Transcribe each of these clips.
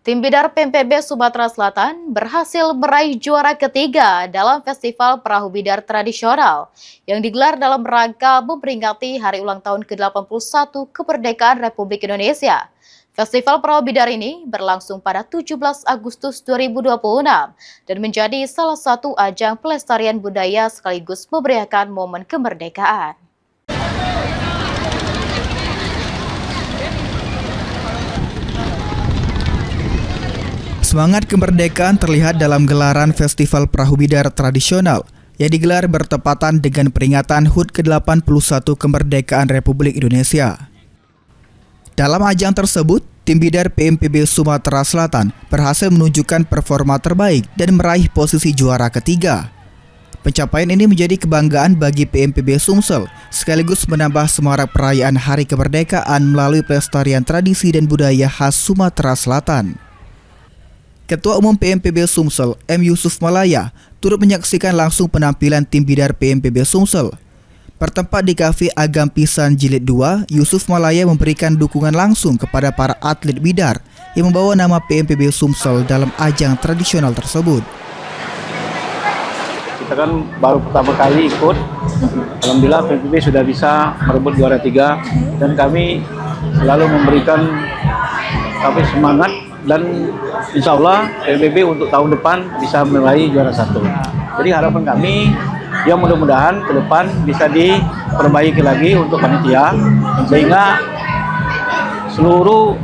Tim Bidar PMPB Sumatera Selatan berhasil meraih juara ketiga dalam Festival Perahu Bidar Tradisional yang digelar dalam rangka memperingati Hari Ulang Tahun ke-81 Kemerdekaan Republik Indonesia. Festival Perahu Bidar ini berlangsung pada 17 Agustus 2026 dan menjadi salah satu ajang pelestarian budaya sekaligus memeriahkan momen kemerdekaan. Semangat kemerdekaan terlihat dalam gelaran Festival Perahu Bidar Tradisional yang digelar bertepatan dengan peringatan HUT ke-81 Kemerdekaan Republik Indonesia. Dalam ajang tersebut, tim Bidar PMPB Sumatera Selatan berhasil menunjukkan performa terbaik dan meraih posisi juara ketiga. Pencapaian ini menjadi kebanggaan bagi PMPB Sumsel, sekaligus menambah semarak perayaan Hari Kemerdekaan melalui pelestarian tradisi dan budaya khas Sumatera Selatan. Ketua Umum PMPB Sumsel, M. Yusuf Malaya, turut menyaksikan langsung penampilan tim Bidar PMPB Sumsel. Bertempat di Kafe Agam Pisan Jilid 2, Yusuf Malaya memberikan dukungan langsung kepada para atlet Bidar yang membawa nama PMPB Sumsel dalam ajang tradisional tersebut. Kita kan baru pertama kali ikut, alhamdulillah PMPB sudah bisa merebut juara 3 dan kami selalu memberikan semangat dan insya Allah PMPB untuk tahun depan bisa meraih juara 1. Jadi harapan kami ya mudah-mudahan ke depan bisa diperbaiki lagi untuk panitia sehingga seluruh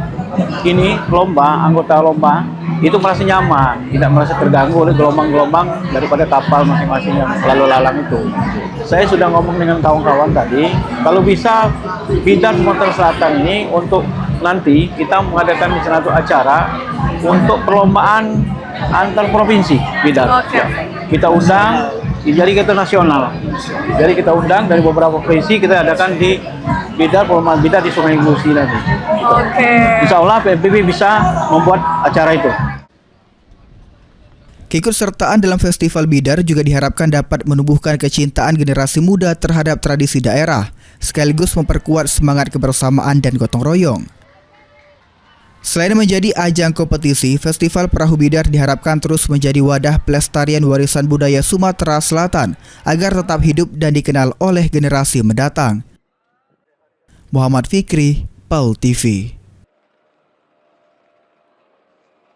anggota lomba itu merasa nyaman, tidak merasa terganggu oleh gelombang-gelombang daripada kapal masing-masing yang lalu lalang itu. Saya sudah ngomong dengan kawan-kawan tadi, kalau bisa Bidar Sumatera Selatan ini untuk nanti kita mengadakan satu acara untuk perlombaan antar provinsi Bidar. Okay. Kita undang, jadi kita nasional. Jadi kita undang dari beberapa provinsi, kita adakan di Bidar, perlombaan Bidar di Sungai Musi nanti. Oke. Insya Allah PMPB bisa membuat acara itu. Keikutsertaan dalam Festival Bidar juga diharapkan dapat menumbuhkan kecintaan generasi muda terhadap tradisi daerah, sekaligus memperkuat semangat kebersamaan dan gotong royong. Selain menjadi ajang kompetisi, Festival Perahu Bidar diharapkan terus menjadi wadah pelestarian warisan budaya Sumatera Selatan agar tetap hidup dan dikenal oleh generasi mendatang. Muhammad Fikri, PAL TV.